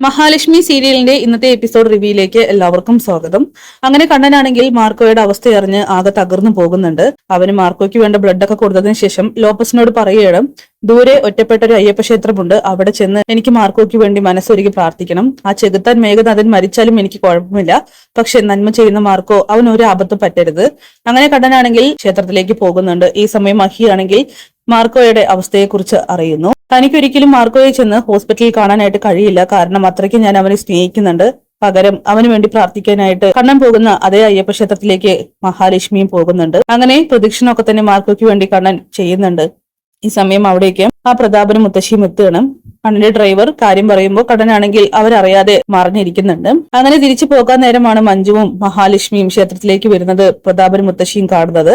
മഹാലക്ഷ്മി സീരിയലിന്റെ ഇന്നത്തെ എപ്പിസോഡ് റിവ്യൂയിലേക്ക് എല്ലാവർക്കും സ്വാഗതം. അങ്ങനെ കണ്ണനാണെങ്കിൽ മാർക്കോയുടെ അവസ്ഥ അറിഞ്ഞ് ആകെ തകർന്നു പോകുന്നുണ്ട്. അവന് മാർക്കോയ്ക്ക് വേണ്ട ബ്ലഡ് ഒക്കെ കൊടുത്തതിന് ശേഷം ലോപ്പസിനോട് പറയുകയാണ്, ദൂരെ ഒറ്റപ്പെട്ട ഒരു അയ്യപ്പ ക്ഷേത്രമുണ്ട്, അവിടെ ചെന്ന് എനിക്ക് മാർക്കോയ്ക്ക് വേണ്ടി മനസ്സൊരുക്കി പ്രാർത്ഥിക്കണം. ആ ചെകുത്താൻ മേഘനാഥൻ മരിച്ചാലും എനിക്ക് കുഴപ്പമില്ല, പക്ഷെ നന്മ ചെയ്യുന്ന മാർക്കോ അവൻ ഒരു ആപത്ത് പറ്റരുത്. അങ്ങനെ കണ്ണനാണെങ്കിൽ ക്ഷേത്രത്തിലേക്ക് പോകുന്നുണ്ട്. ഈ സമയം മഹിയാണെങ്കിൽ മാർക്കോയുടെ അവസ്ഥയെക്കുറിച്ച് അറിയുന്നു. തനിക്കൊരിക്കലും മാർക്കോയെ ചെന്ന് ഹോസ്പിറ്റലിൽ കാണാനായിട്ട് കഴിയില്ല, കാരണം അത്രയ്ക്ക് ഞാൻ അവനെ സ്നേഹിക്കുന്നുണ്ട്. പകരം അവന് വേണ്ടി പ്രാർത്ഥിക്കാനായിട്ട് കണ്ണൻ പോകുന്ന അതേ അയ്യപ്പ ക്ഷേത്രത്തിലേക്ക് മഹാലക്ഷ്മിയും പോകുന്നുണ്ട്. അങ്ങനെ പ്രദക്ഷിണമൊക്കെ തന്നെ മാർക്കോയ്ക്ക് വേണ്ടി കണ്ണൻ ചെയ്യുന്നുണ്ട്. ഈ സമയം അവിടേക്ക് ആ പ്രതാപനും മുത്തശ്ശിയും എത്തുകയാണ്. കണ്ണന്റെ ഡ്രൈവർ കാര്യം പറയുമ്പോൾ കണ്ണനാണെങ്കിൽ അവരറിയാതെ മറിഞ്ഞിരിക്കുന്നുണ്ട്. അങ്ങനെ തിരിച്ചു പോകാൻ നേരമാണ് മഞ്ജുവും മഹാലക്ഷ്മിയും ക്ഷേത്രത്തിലേക്ക് വരുന്നത് പ്രതാപനും മുത്തശ്ശിയും കാണുന്നത്.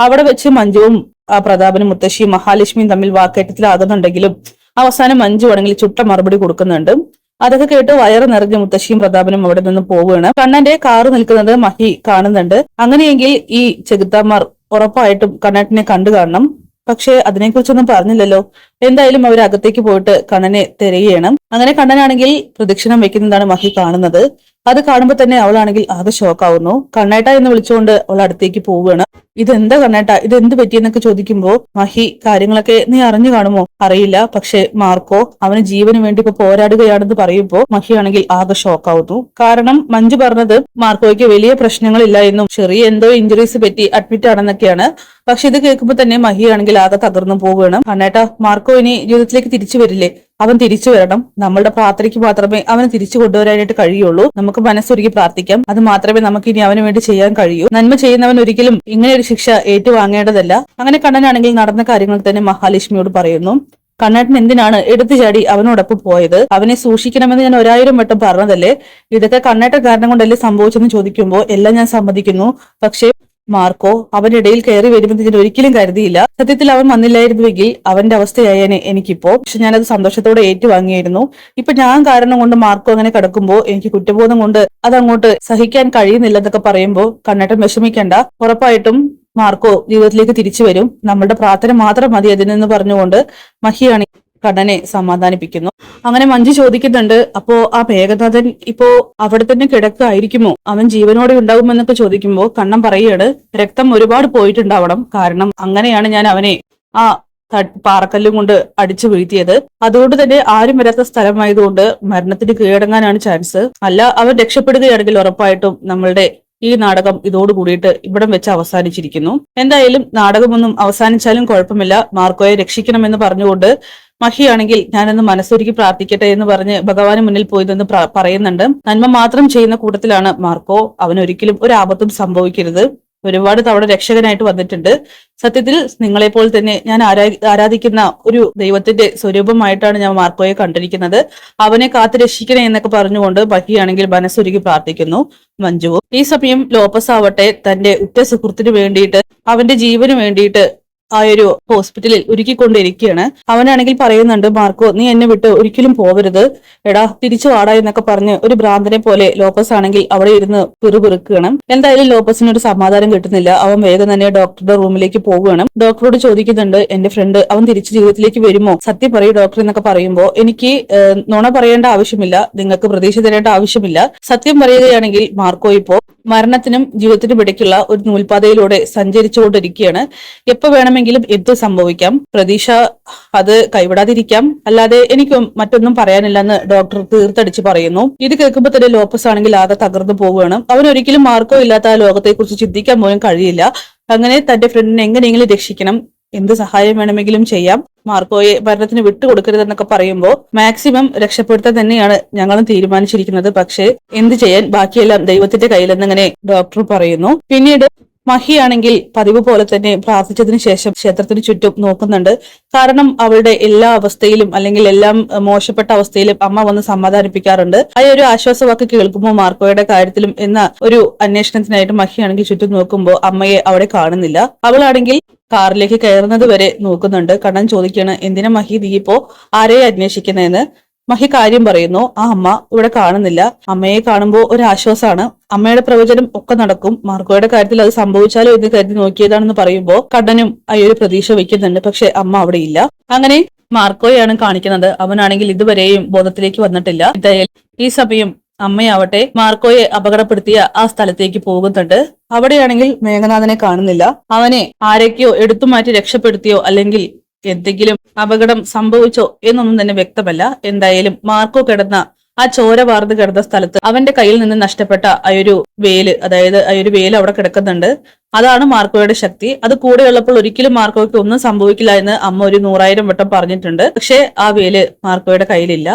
അവിടെ വെച്ച് മഞ്ജുവും ആ പ്രതാപനും മുത്തശ്ശിയും മഹാലക്ഷ്മിയും തമ്മിൽ വാക്കേറ്റത്തിലാകുന്നുണ്ടെങ്കിലും അവസാനം മഞ്ജു ആണെങ്കിൽ ചുട്ട മറുപടി കൊടുക്കുന്നുണ്ട്. അതൊക്കെ കേട്ട് വയറ് നിറഞ്ഞ മുത്തശ്ശിയും പ്രതാപനും അവിടെ നിന്ന് പോവുകയാണ്. കണ്ണന്റെ കാറ് നിൽക്കുന്നത് മഹി കാണുന്നുണ്ട്. അങ്ങനെയെങ്കിൽ ഈ ചെകുത്താന്മാർ ഉറപ്പായിട്ടും കണ്ണേട്ടനെ കണ്ടു കാണണം. പക്ഷെ അതിനെക്കുറിച്ചൊന്നും പറഞ്ഞില്ലല്ലോ. എന്തായാലും അവർ അകത്തേക്ക് പോയിട്ട് കണ്ണനെ തിരയുകയാണ്. അങ്ങനെ കണ്ണനാണെങ്കിൽ പ്രദക്ഷിണം വെക്കുന്നതാണ് മഹി കാണുന്നത്. അത് കാണുമ്പോൾ തന്നെ അവളാണെങ്കിൽ ആകെ ഷോക്കാവുന്നു. കണ്ണേട്ട എന്ന് വിളിച്ചുകൊണ്ട് അവൾ അടുത്തേക്ക് പോവുകയാണ്. ഇതെന്താ കണ്ണേട്ട, ഇതെന്ത് പറ്റിയെന്നൊക്കെ ചോദിക്കുമ്പോ മഹി, കാര്യങ്ങളൊക്കെ നീ അറിഞ്ഞു കാണുമോ? അറിയില്ല, പക്ഷെ മാർക്കോ അവന് ജീവന് വേണ്ടി ഇപ്പൊ പോരാടുകയാണെന്ന് പറയുമ്പോ മഹി ആണെങ്കിൽ ആകെ ഷോക്കാവുന്നു. കാരണം മഞ്ജു പറഞ്ഞത് മാർക്കോയ്ക്ക് വലിയ പ്രശ്നങ്ങളില്ല എന്നും ചെറിയ എന്തോ ഇഞ്ചുറീസ് പറ്റി അഡ്മിറ്റ് ആണെന്നൊക്കെയാണ്. പക്ഷെ ഇത് കേൾക്കുമ്പോൾ തന്നെ മഹി ആണെങ്കിൽ ആകെ തകർന്നു പോവുകയാണ്. കണ്ണേട്ട, മാർക്കോ ഇനി ജീവിതത്തിലേക്ക് തിരിച്ചു വരില്ലേ? അവൻ തിരിച്ചു വരണം. നമ്മളുടെ പ്രാർത്ഥനയ്ക്ക് മാത്രമേ അവനെ തിരിച്ചു കൊണ്ടുവരാനായിട്ട് കഴിയുള്ളൂ. നമുക്ക് മനസ്സൊരുക്കി പ്രാർത്ഥിക്കാം. അത് മാത്രമേ നമുക്ക് ഇനി അവന് വേണ്ടി ചെയ്യാൻ കഴിയൂ. നന്മ ചെയ്യുന്നവൻ ഒരിക്കലും ഇങ്ങനെ ഒരു ശിക്ഷ ഏറ്റുവാങ്ങേണ്ടതല്ല. അങ്ങനെ കണ്ണനാണെങ്കിൽ നടന്ന കാര്യങ്ങൾ തന്നെ മഹാലക്ഷ്മിയോട് പറയുന്നു. കണ്ണേട്ടൻ എന്തിനാണ് എടുത്തു ചാടി അവനോടൊപ്പം പോയത്? അവനെ സൂക്ഷിക്കണമെന്ന് ഞാൻ 1000 വട്ടം പറഞ്ഞതല്ലേ? ഇതൊക്കെ കണ്ണേട്ടൻ കാരണം കൊണ്ടല്ലേ സംഭവിച്ചെന്ന് ചോദിക്കുമ്പോൾ എല്ലാം ഞാൻ സമ്മതിക്കുന്നു. പക്ഷേ മാർക്കോ അവനിടയിൽ കയറി വരുമെന്ന് ഞാൻ ഒരിക്കലും കരുതിയില്ല. സത്യത്തിൽ അവൻ വന്നില്ലായിരുന്നുവെങ്കിൽ അവന്റെ അവസ്ഥയായേനെ എനിക്കിപ്പോ. പക്ഷെ ഞാനത് സന്തോഷത്തോടെ ഏറ്റുവാങ്ങിയായിരുന്നു. ഇപ്പൊ ഞാൻ കാരണം കൊണ്ട് മാർക്കോ അങ്ങനെ കിടക്കുമ്പോ എനിക്ക് കുറ്റബോധം കൊണ്ട് അതങ്ങോട്ട് സഹിക്കാൻ കഴിയുന്നില്ലെന്നൊക്കെ പറയുമ്പോ കണ്ണേട്ടൻ വിഷമിക്കണ്ട, ഉറപ്പായിട്ടും മാർക്കോ ജീവിതത്തിലേക്ക് തിരിച്ചു വരും. നമ്മളുടെ പ്രാർത്ഥന മാത്രം മതി അതിനെന്ന് പറഞ്ഞുകൊണ്ട് മഹിയാണ് കണ്ണനെ സമാധാനിപ്പിക്കുന്നു. അങ്ങനെ മഞ്ജു ചോദിക്കുന്നുണ്ട്, അപ്പോ ആ മേഘനാഥൻ ഇപ്പോ അവിടെ തന്നെ കിടക്കായിരിക്കുമോ? അവൻ ജീവനോടെ ഉണ്ടാകുമെന്നൊക്കെ ചോദിക്കുമ്പോ കണ്ണൻ പറയുകയാണ്, രക്തം ഒരുപാട് പോയിട്ടുണ്ടാവണം, കാരണം അങ്ങനെയാണ് ഞാൻ അവനെ ആ പാറക്കല്ലും കൊണ്ട് അടിച്ചു വീഴ്ത്തിയത്. അതുകൊണ്ട് തന്നെ ആരും വരാത്ത സ്ഥലമായതുകൊണ്ട് മരണത്തിന് കീഴടങ്ങാനാണ് ചാൻസ്. അല്ല, അവൻ രക്ഷപ്പെടുകയാണെങ്കിൽ ഉറപ്പായിട്ടും നമ്മളുടെ ഈ നാടകം ഇതോട് കൂടിയിട്ട് ഇവിടം വെച്ച് അവസാനിച്ചിരിക്കുന്നു. എന്തായാലും നാടകമൊന്നും അവസാനിച്ചാലും കുഴപ്പമില്ല, മാർക്കോയെ രക്ഷിക്കണമെന്ന് പറഞ്ഞുകൊണ്ട് മഹിയാണെങ്കിൽ ഞാനൊന്ന് മനസ്സൊരുക്കി പ്രാർത്ഥിക്കട്ടെ എന്ന് പറഞ്ഞ് ഭഗവാന് മുന്നിൽ പോയതെന്ന് പറയുന്നുണ്ട്. നന്മ മാത്രം ചെയ്യുന്ന കൂട്ടത്തിലാണ് മാർക്കോ. അവനൊരിക്കലും ഒരു ആപത്തും സംഭവിക്കരുത്. ഒരുപാട് തവണ രക്ഷകനായിട്ട് വന്നിട്ടുണ്ട്. സത്യത്തിൽ നിങ്ങളെപ്പോൾ തന്നെ ഞാൻ ആരാധിക്കുന്ന ഒരു ദൈവത്തിന്റെ സ്വരൂപമായിട്ടാണ് ഞാൻ മാർക്കോയെ കണ്ടിരിക്കുന്നത്. അവനെ കാത്തു രക്ഷിക്കണേ എന്നൊക്കെ പറഞ്ഞുകൊണ്ട് മഹിയാണെങ്കിൽ മനസ്സൊരുക്കി പ്രാർത്ഥിക്കുന്നു. മഞ്ജുവും ഈ സമയം ലോപ്പസ് ആവട്ടെ തന്റെ ഉറ്റ സുഹൃത്തിന് വേണ്ടിയിട്ട് അവന്റെ ജീവന് വേണ്ടിയിട്ട് ആ ഒരു ഹോസ്പിറ്റലിൽ ഒരുക്കിക്കൊണ്ടിരിക്കുകയാണ്. അവനാണെങ്കിൽ പറയുന്നുണ്ട്, മാർക്കോ നീ എന്നെ വിട്ട് ഒരിക്കലും പോവരുത്, എടാ തിരിച്ചു വാടാ എന്നൊക്കെ പറഞ്ഞ് ഒരു ഭ്രാന്തനെ പോലെ ലോപ്പസ് ആണെങ്കിൽ അവിടെ ഇരുന്ന് പിറുപിറുക്കുകയാണ്. എന്തായാലും ലോപ്പസിന് ഒരു സമാധാനം കിട്ടുന്നില്ല. അവൻ വേഗം തന്നെ ഡോക്ടറുടെ റൂമിലേക്ക് പോവുകയാണ്. ഡോക്ടറോട് ചോദിക്കുന്നുണ്ട്, എന്റെ ഫ്രണ്ട് അവൻ തിരിച്ചു ജീവിതത്തിലേക്ക് വരുമോ? സത്യം പറയൂ ഡോക്ടർ എന്നൊക്കെ പറയുമ്പോ എനിക്ക് നുണ പറയേണ്ട ആവശ്യമില്ല, നിങ്ങൾക്ക് പ്രതീക്ഷ തരേണ്ട ആവശ്യമില്ല. സത്യം പറയുകയാണെങ്കിൽ മാർക്കോ ഇപ്പോ മരണത്തിനും ജീവിതത്തിനും ഇടയ്ക്കുള്ള ഒരു നൂൽപാതയിലൂടെ സഞ്ചരിച്ചുകൊണ്ടിരിക്കുകയാണ്. എപ്പോ വേണമെങ്കിലും എന്ത് സംഭവിക്കാം. പ്രതീക്ഷ അത് കൈവിടാതിരിക്കാം, അല്ലാതെ എനിക്ക് മറ്റൊന്നും പറയാനില്ലെന്ന് ഡോക്ടർ തീർത്തടിച്ച് പറയുന്നു. ഇത് കേൾക്കുമ്പോൾ തന്നെ ലോപ്പസ് ആണെങ്കിൽ ആകെ തകർന്നു പോവുകയാണ്. അവനൊരിക്കലും മാർക്കോ ഇല്ലാത്ത ആ ലോകത്തെക്കുറിച്ച് ചിന്തിക്കാൻ പോലും കഴിയില്ല. അങ്ങനെ തന്റെ ഫ്രണ്ടിനെ എങ്ങനെയെങ്കിലും രക്ഷിക്കണം, എന്ത് സഹായം വേണമെങ്കിലും ചെയ്യാം, മാർക്കോയെ മരണത്തിന് വിട്ടുകൊടുക്കരുതെന്നൊക്കെ പറയുമ്പോൾ മാക്സിമം രക്ഷപ്പെടുത്താൻ തന്നെയാണ് ഞങ്ങളും തീരുമാനിച്ചിരിക്കുന്നത്. പക്ഷേ എന്ത് ചെയ്യാൻ, ബാക്കിയെല്ലാം ദൈവത്തിന്റെ കയ്യിലെന്നിങ്ങനെ ഡോക്ടർ പറയുന്നു. പിന്നീട് മഹിയാണെങ്കിൽ പതിവ് പോലെ തന്നെ പ്രാർത്ഥിച്ചതിന് ശേഷം ക്ഷേത്രത്തിന് ചുറ്റും നോക്കുന്നുണ്ട്. കാരണം അവളുടെ എല്ലാ അവസ്ഥയിലും അല്ലെങ്കിൽ എല്ലാം മോശപ്പെട്ട അവസ്ഥയിലും അമ്മ വന്ന് സമാധാനിപ്പിക്കാറുണ്ട്. ആ ഒരു ആശ്വാസവാക്ക് കേൾക്കുമ്പോൾ മാർക്കോയുടെ കാര്യത്തിലും എന്ന ഒരു അന്വേഷണത്തിനായിട്ട് മഹിയാണെങ്കിൽ ചുറ്റും നോക്കുമ്പോൾ അമ്മയെ അവിടെ കാണുന്നില്ല. അവളാണെങ്കിൽ കാറിലേക്ക് കയറുന്നത് വരെ നോക്കുന്നുണ്ട്. കണ്ണൻ ചോദിക്കാണ്, എന്തിനാ മഹി നീ ഇപ്പോ ആരെയെ അന്വേഷിക്കുന്നതെന്ന്. മഹി കാര്യം പറയുന്നു. ആ അമ്മ ഇവിടെ കാണുന്നില്ല. അമ്മയെ കാണുമ്പോൾ ഒരു ആശ്വാസമാണ്. അമ്മയുടെ പ്രവചനം ഒക്കെ നടക്കും, മാർക്കോയുടെ കാര്യത്തിൽ അത് സംഭവിച്ചാലോ എന്ന് കരുതി നോക്കിയതാണെന്ന് പറയുമ്പോൾ കണ്ണനും ആ ഒരു പ്രതീക്ഷ വെക്കുന്നുണ്ട്. പക്ഷെ അമ്മ അവിടെ ഇല്ല. അങ്ങനെ മാർക്കോയാണ് കാണിക്കുന്നത്. അവനാണെങ്കിൽ ഇതുവരെയും ബോധത്തിലേക്ക് വന്നിട്ടില്ല. ഈ സമയം അമ്മയാവട്ടെ മാർക്കോയെ അപകടപ്പെടുത്തിയ ആ സ്ഥലത്തേക്ക് പോകുന്നുണ്ട്. അവിടെയാണെങ്കിൽ മേഘനാഥനെ കാണുന്നില്ല. അവനെ ആരൊക്കെയോ എടുത്തുമാറ്റി രക്ഷപ്പെടുത്തിയോ അല്ലെങ്കിൽ എന്തെങ്കിലും അപകടം സംഭവിച്ചോ എന്നൊന്നും തന്നെ വ്യക്തമല്ല. എന്തായാലും മാർക്കോ കിടന്ന ആ ചോര വാർന്ന് കിടന്ന സ്ഥലത്ത് അവന്റെ കയ്യിൽ നിന്ന് നഷ്ടപ്പെട്ട അയൊരു വേല്, അതായത് അയൊരു വേല് അവിടെ കിടക്കുന്നുണ്ട്. അതാണ് മാർക്കോയുടെ ശക്തി. അത് കൂടെയുള്ളപ്പോൾ ഒരിക്കലും മാർക്കോയ്ക്ക് ഒന്നും സംഭവിക്കില്ല എന്ന് അമ്മ ഒരു 100,000 വട്ടം പറഞ്ഞിട്ടുണ്ട്. പക്ഷെ ആ വേല് മാർക്കോയുടെ കയ്യിലില്ല.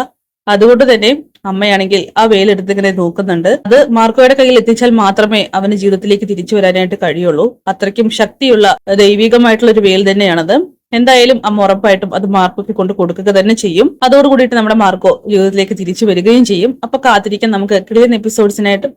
അതുകൊണ്ട് തന്നെ അമ്മയാണെങ്കിൽ ആ വേലെടുത്തിങ്ങനെ നോക്കുന്നുണ്ട്. അത് മാർക്കോയുടെ കയ്യിൽ എത്തിച്ചാൽ മാത്രമേ അവന് ജീവിതത്തിലേക്ക് തിരിച്ചു വരാനായിട്ട് കഴിയുള്ളൂ. അത്രയ്ക്കും ശക്തിയുള്ള ദൈവികമായിട്ടുള്ള ഒരു വേൽ തന്നെയാണത്. എന്തായാലും അമ്മ ഉറപ്പായിട്ടും അത് മാർക്കോയ്ക്ക് കൊണ്ട് കൊടുക്കുക തന്നെ ചെയ്യും. അതോടുകൂടിയിട്ട് നമ്മുടെ മാർക്കോ ജീവിതത്തിലേക്ക് തിരിച്ചു വരികയും ചെയ്യും. അപ്പൊ കാത്തിരിക്കാൻ നമുക്ക് കിടിലൻ എപ്പിസോഡ്സിനായിട്ട്.